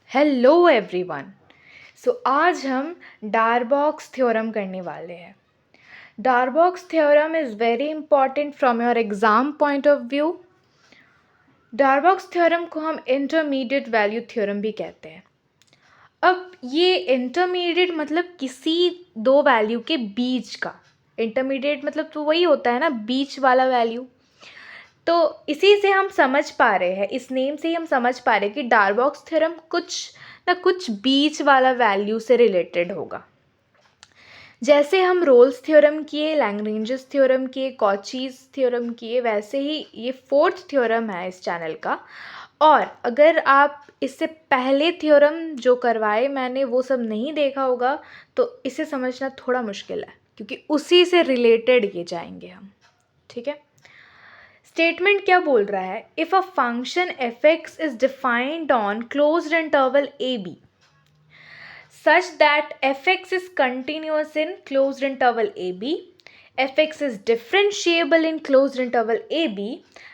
Hello everyone. आज हम डारबॉक्स theorem करने वाले हैं। Darboux theorem is very important from your exam point of view. Darboux theorem को हम इंटरमीडिएट वैल्यू थ्योरम भी कहते हैं। अब ये इंटरमीडिएट मतलब किसी दो वैल्यू के बीच का। इंटरमीडिएट मतलब तो वही होता है ना, बीच वाला वैल्यू। तो इसी से हम समझ पा रहे हैं, इस नेम से ही हम समझ पा रहे हैं कि डारबॉक्स थ्योरम कुछ ना कुछ बीच वाला वैल्यू से रिलेटेड होगा। जैसे हम रोल्स थ्योरम किए, लैग्रेंजेस थ्योरम किए, कॉचीज़ थ्योरम किए, वैसे ही ये फोर्थ थ्योरम है इस चैनल का। और अगर आप इससे पहले थ्योरम जो करवाए मैंने वो सब नहीं देखा होगा तो इसे समझना थोड़ा मुश्किल है, क्योंकि उसी से रिलेटेड ये जाएंगे हम। ठीक है, स्टेटमेंट क्या बोल रहा है? If a function f x is defined on closed interval a b such that fx is continuous in closed interval ab, fx is differentiable in closed interval ab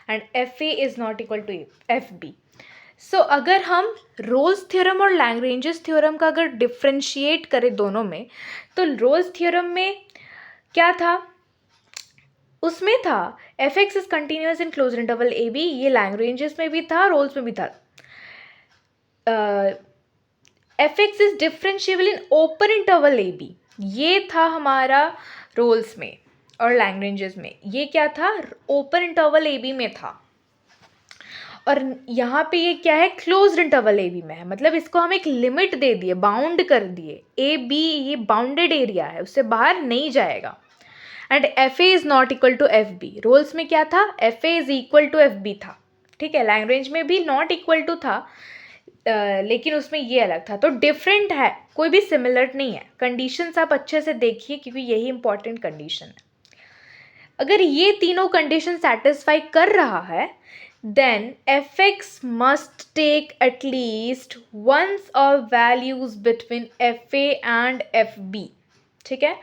and fa is not equal to fb. सो अगर हम Rolle's theorem और Lagrange's theorem का अगर differentiate करें दोनों में, तो Rolle's theorem में क्या था? उसमें था f x is continuous in close interval a b. ये लैग्रेंजेस में भी था, रोल्स में भी था। F x is differentiable in open interval a b, ये था हमारा रोल्स में और लैग्रेंजेस में। ये क्या था? ओपन इंटरवल ए बी में था। और यहाँ पे ये क्या है? क्लोज्ड इंटरवल ए बी में है। मतलब इसको हम एक लिमिट दे दिए, बाउंड कर दिए। ए बी ये बाउंडेड एरिया है, उससे बाहर नहीं जाएगा। And f a is not equal to f b. Rolle's में क्या था? F a is equal to f b था। ठीक है, लैग्रेंज में भी नॉट इक्वल टू था, लेकिन उसमें ये अलग था। तो डिफरेंट है, कोई भी सिमिलर नहीं है। कंडीशंस आप अच्छे से देखिए, क्योंकि यही इंपॉर्टेंट कंडीशन है। अगर ये तीनों कंडीशन सेटिस्फाई कर रहा है, then fx must take at least ones of values between fa and fb. ठीक है,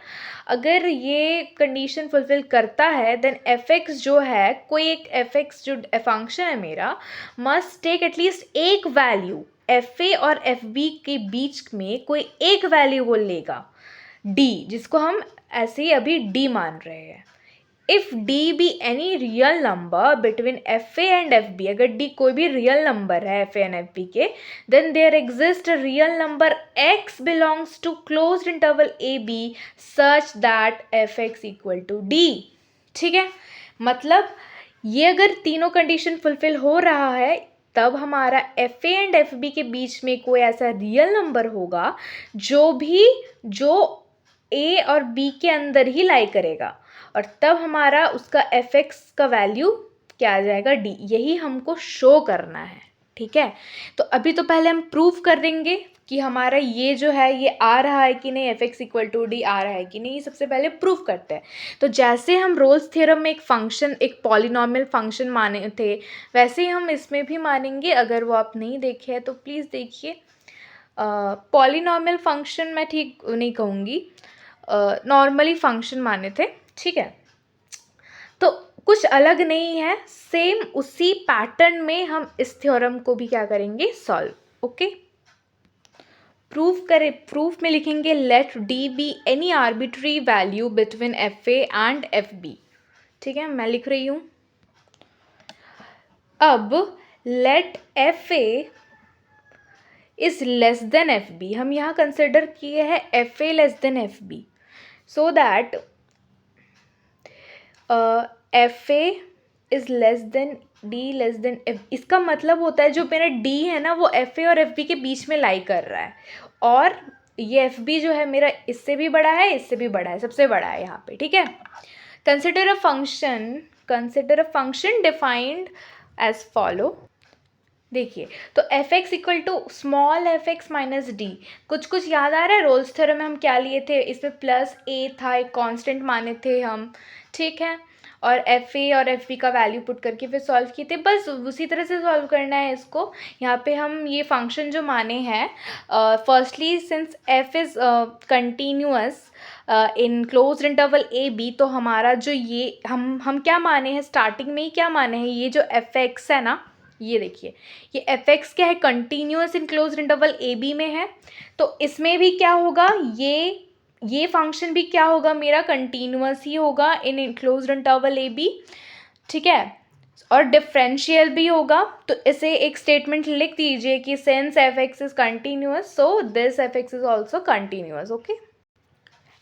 अगर ये कंडीशन फुलफिल करता है देन fx जो है, कोई एक fx जो फंक्शन है मेरा, मस्ट टेक एटलीस्ट एक वैल्यू fa और fb के बीच में कोई एक वैल्यू वो लेगा d, जिसको हम ऐसे ही अभी d मान रहे हैं। If d be any real number between fa and fb, अगर d कोई भी रियल नंबर है fa and fb के, then there exists a real number x belongs to closed interval ab such that fx equal to d. ठीक है, मतलब ये अगर तीनों कंडीशन फुलफिल हो रहा है तब हमारा f a and f b के बीच में कोई ऐसा रियल नंबर होगा जो ए और बी के अंदर ही लाई करेगा, और तब हमारा उसका एफ एक्स का वैल्यू क्या आ जाएगा? डी। यही हमको शो करना है। ठीक है, तो अभी तो पहले हम प्रूव कर देंगे कि हमारा ये जो है ये आ रहा है कि नहीं, f x equal to d आ रहा है कि नहीं, ये सबसे पहले प्रूव करते हैं। तो जैसे हम रोल्स थ्योरम में एक फंक्शन, एक पॉलिनॉमियल फंक्शन माने थे, वैसे ही हम इसमें भी मानेंगे। अगर वो आप नहीं देखे हैं तो प्लीज़ देखिए। पॉलिनॉमियल फंक्शन मैं ठीक नहीं कहूँगी, नॉर्मली फंक्शन माने थे। ठीक है, तो कुछ अलग नहीं है, सेम उसी पैटर्न में हम इस थ्योरम को भी क्या करेंगे? सॉल्व। ओके, प्रूफ में लिखेंगे let d be any arbitrary value between f a and f b. ठीक है, मैं लिख रही हूँ। अब let f a is less than f b, हम यहाँ कंसिडर किए हैं f a less than f b, so that f a is less than d less than f. इसका मतलब होता है जो मेरा डी है ना, वो एफ ए और एफ बी के बीच में लाई कर रहा है, और ये एफ बी जो है मेरा इससे भी बड़ा है, इससे भी बड़ा है, सबसे बड़ा है यहाँ पे। ठीक है, consider a function defined as follow. देखिए, तो f x equal to small f x minus d. कुछ याद आ रहा है? रोल्स थ्योरम में हम क्या लिए थे? इसमें प्लस ए था, एक कांस्टेंट माने थे हम। ठीक है, और एफ ए और एफ बी का वैल्यू पुट करके फिर सॉल्व किए थे। बस उसी तरह से सॉल्व करना है इसको। यहाँ पे हम ये फंक्शन जो माने हैं, firstly since f is continuous in closed interval a b, तो हमारा जो ये हम क्या माने हैं, स्टार्टिंग में ही क्या माने हैं, ये जो एफ एक्स है ना, ये देखिए, ये एफ एक्स क्या है, continuous in close interval a b में है, तो इसमें भी क्या होगा, ये फंक्शन भी क्या होगा, मेरा कंटिन्यूअस ही होगा इन क्लोज इंटरवल ए बी, ठीक है, और डिफरेंशियल भी होगा। तो इसे एक स्टेटमेंट लिख दीजिए कि since F x is continuous so this F x is also continuous. Okay,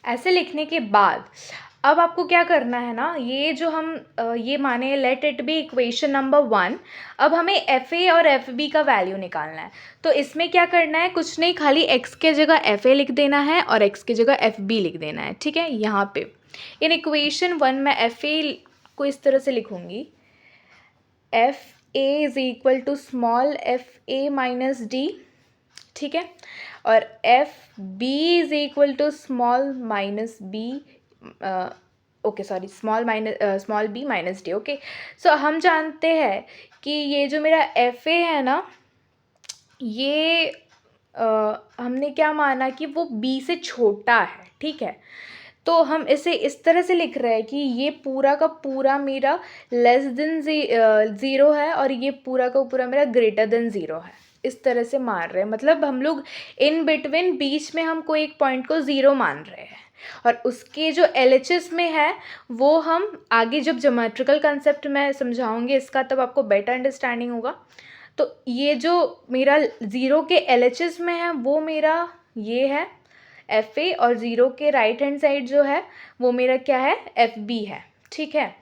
ऐसे लिखने के बाद अब आपको क्या करना है ना, ये जो हम ये माने let it be equation number 1, अब हमें एफ ए और एफ बी का वैल्यू निकालना है। तो इसमें क्या करना है, कुछ नहीं, खाली एक्स के जगह एफ ए लिख देना है और एक्स की जगह एफ बी लिख देना है, ठीक है। यहाँ पे इन इक्वेशन 1 में एफ ए को इस तरह से लिखूँगी, f a is equal to small f a minus d, ठीक है, और f b is equal to small minus b, okay sorry, small b minus d. Okay, so हम जानते हैं कि ये जो मेरा एफ ए है ना, ये हमने क्या माना कि वो बी से छोटा है, ठीक है। तो हम इसे इस तरह से लिख रहे हैं कि ये पूरा का पूरा मेरा लेस देन ज़ीरो है और ये पूरा का पूरा मेरा ग्रेटर देन ज़ीरो है, इस तरह से मान रहे हैं। मतलब हम लोग इन बिटवीन बीच में हम कोई एक पॉइंट को ज़ीरो मान रहे हैं, और उसके जो LHS में है वो हम आगे जब ज्योमेट्रिकल कंसेप्ट में समझाऊंगी इसका, तब आपको बेटर अंडरस्टैंडिंग होगा। तो ये जो मेरा ज़ीरो के LHS में है वो मेरा ये है एफ ए, और ज़ीरो के राइट हैंड साइड जो है वो मेरा क्या है, एफ बी है, ठीक है।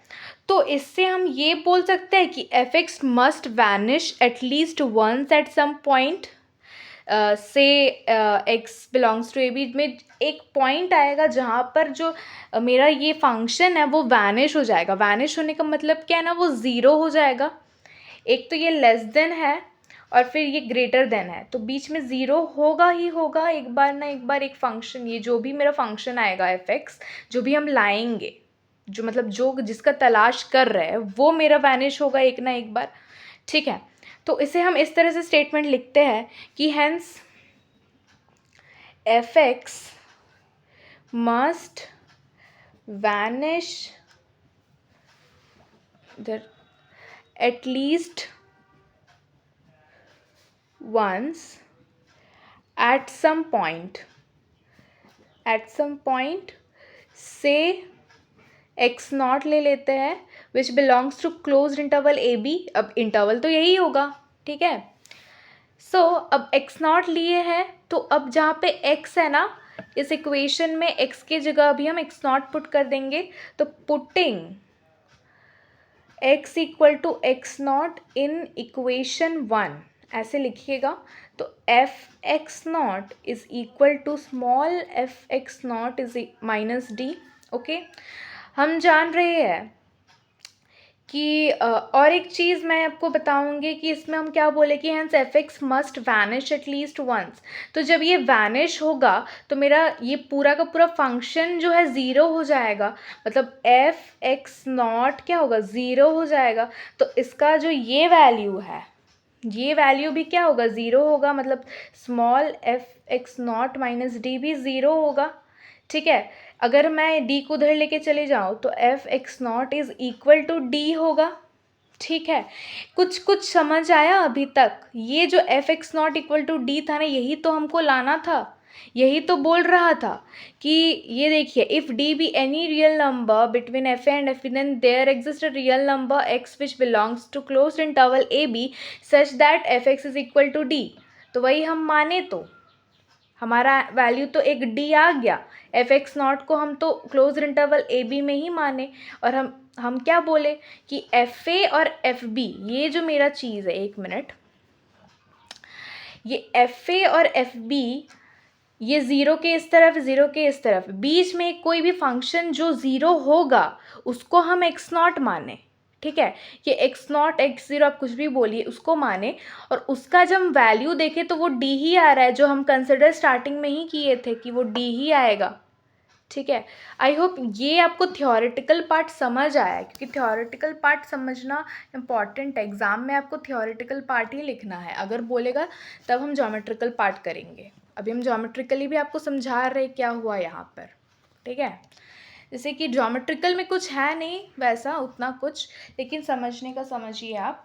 तो इससे हम ये बोल सकते हैं कि f x must vanish at least once at some point, say x belongs to a b में एक पॉइंट आएगा जहाँ पर जो मेरा ये फंक्शन है वो वैनिश हो जाएगा। वैनिश होने का मतलब क्या है ना, वो ज़ीरो हो जाएगा। एक तो ये लेस देन है और फिर ये ग्रेटर देन है, तो बीच में ज़ीरो होगा ही होगा एक बार ना एक बार। एक फंक्शन, ये जो भी मेरा फंक्शन आएगा एफ एक्स, जो भी हम लाएंगे, जो मतलब जो जिसका तलाश कर रहे हैं, वो मेरा वैनिश होगा एक ना एक बार, ठीक है। तो इसे हम इस तरह से स्टेटमेंट लिखते हैं कि hence f x must vanish at least once at some point से x नॉट ले लेते हैं which belongs to close interval a b. अब इंटरवल तो यही होगा, ठीक है। सो अब x नॉट लिए हैं, तो अब जहाँ पे x है ना, इस इक्वेशन में x की जगह अभी हम x नॉट पुट कर देंगे। तो putting x equal to x naught in equation 1 ऐसे लिखिएगा। तो f x naught is equal to small f x naught is minus d. Okay, हम जान रहे हैं कि और एक चीज़ मैं आपको बताऊंगी कि इसमें हम क्या बोले कि hence f x must vanish at least once. तो जब ये वैनिश होगा तो मेरा ये पूरा का पूरा फंक्शन जो है ज़ीरो हो जाएगा, मतलब एफ एक्स नॉट क्या होगा, ज़ीरो हो जाएगा। तो इसका जो ये वैल्यू है, ये वैल्यू भी क्या होगा, ज़ीरो होगा, मतलब small f x not minus D भी ज़ीरो होगा, ठीक है। अगर मैं डी को उधर लेके चले जाऊँ तो f x naught is equal to d होगा, ठीक है। कुछ समझ आया अभी तक? ये जो f x naught equal to d था ना, यही तो हमको लाना था, यही तो बोल रहा था कि ये देखिए, if d be any real number between f and f then there exist a real number x which belongs to closed interval a b such that f x is equal to d. तो वही हम माने, तो हमारा value तो एक D आ गया। F x not को हम तो क्लोज इंटरवल ए बी में ही माने, और हम क्या बोले कि एफ ए और एफ बी, ये जो मेरा चीज़ है, एक मिनट, ये एफ ए और एफ बी, ये ज़ीरो के इस तरफ, ज़ीरो के इस तरफ, बीच में कोई भी फंक्शन जो ज़ीरो होगा उसको हम एक्स नॉट माने, ठीक है। ये एक्स नॉट एक्स ज़ीरो आप कुछ भी बोलिए, उसको माने, और उसका जब हम वैल्यू देखें तो वो डी ही आ रहा है, जो हम कंसिडर स्टार्टिंग में ही किए थे कि वो डी ही आएगा, ठीक है। आई होप ये आपको थ्योरेटिकल पार्ट समझ आया, क्योंकि थ्योरेटिकल पार्ट समझना इम्पॉर्टेंट है। एग्ज़ाम में आपको थ्योरेटिकल पार्ट ही लिखना है, अगर बोलेगा तब हम ज्योमेट्रिकल पार्ट करेंगे। अभी हम ज्योमेट्रिकली भी आपको समझा रहे क्या हुआ यहाँ पर, ठीक है। जैसे कि ज्योमेट्रिकल में कुछ है नहीं वैसा उतना कुछ, लेकिन समझने का समझिए आप।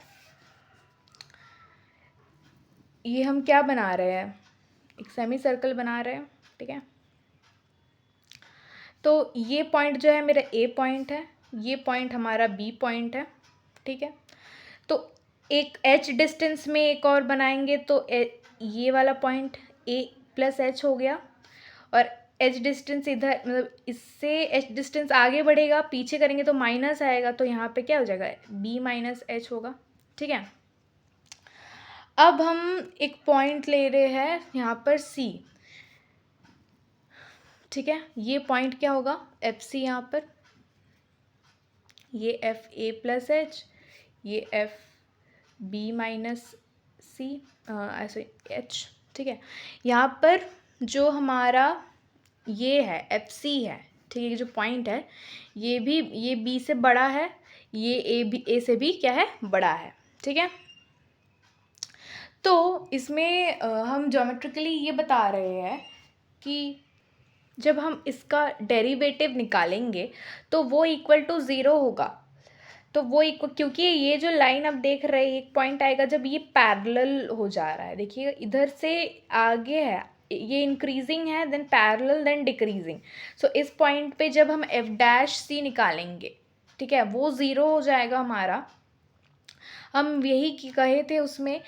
ये हम क्या बना रहे हैं, एक सेमी सर्कल बना रहे हैं, ठीक है। तो ये पॉइंट जो है मेरा ए पॉइंट है, ये पॉइंट हमारा बी पॉइंट है, ठीक है। तो एक एच डिस्टेंस में एक और बनाएंगे तो ये वाला पॉइंट ए प्लस एच हो गया, और एच डिस्टेंस इधर, मतलब इससे एच डिस्टेंस आगे बढ़ेगा, पीछे करेंगे तो माइनस आएगा, तो यहाँ पे क्या हो जाएगा, बी माइनस एच होगा, ठीक है। अब हम एक पॉइंट ले रहे हैं यहाँ पर सी, ठीक है। ये पॉइंट क्या होगा, एफ सी, यहाँ पर ये एफ ए प्लस एच, ये एफ बी माइनस सी, ऐसे एच, ठीक है। यहाँ पर जो हमारा ये है एफ सी है, ठीक है, ये जो पॉइंट है ये भी, ये बी से बड़ा है, ये ए से भी क्या है, बड़ा है, ठीक है। तो इसमें हम ज्योमेट्रिकली ये बता रहे हैं कि जब हम इसका डेरिवेटिव निकालेंगे तो वो इक्वल टू ज़ीरो होगा। तो वो इक्वल, क्योंकि ये जो लाइन आप देख रहे हैं, एक पॉइंट आएगा जब ये पैरेलल हो जा रहा है, देखिएगा इधर से आगे है, ये इंक्रीजिंग है, देन पैरेलल, देन डिक्रीजिंग। सो इस पॉइंट पे जब हम एफ डैश सी निकालेंगे, ठीक है, वो ज़ीरो हो जाएगा हमारा। हम यही कहे थे उसमें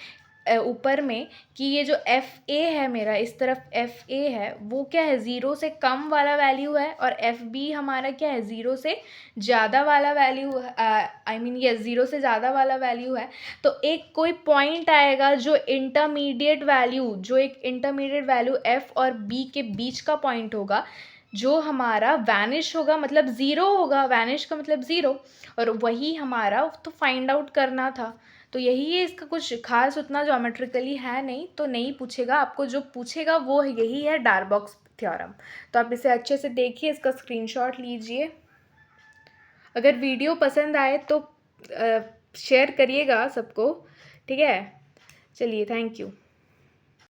ऊपर में कि ये जो एफ ए है मेरा, इस तरफ एफ ए है, वो क्या है, ज़ीरो से कम वाला वैल्यू है, और एफ बी हमारा क्या है, ज़ीरो से ज़्यादा वाला वैल्यू, आई मीन ये ज़ीरो से ज़्यादा वाला वैल्यू है। तो एक कोई पॉइंट आएगा जो इंटरमीडिएट वैल्यू, जो एक इंटरमीडिएट वैल्यू एफ और बी के बीच का पॉइंट होगा, जो हमारा वैनिश होगा, मतलब ज़ीरो होगा, वैनिश का मतलब ज़ीरो, और वही हमारा तो फाइंड आउट करना था। तो यही है, इसका कुछ खास उतना ज्योमेट्रिकली है नहीं, तो नहीं पूछेगा आपको, जो पूछेगा वो यही है, डार्बॉक्स थ्योरम। तो आप इसे अच्छे से देखिए, इसका स्क्रीनशॉट लीजिए। अगर वीडियो पसंद आए तो शेयर करिएगा सबको, ठीक है। चलिए, थैंक यू।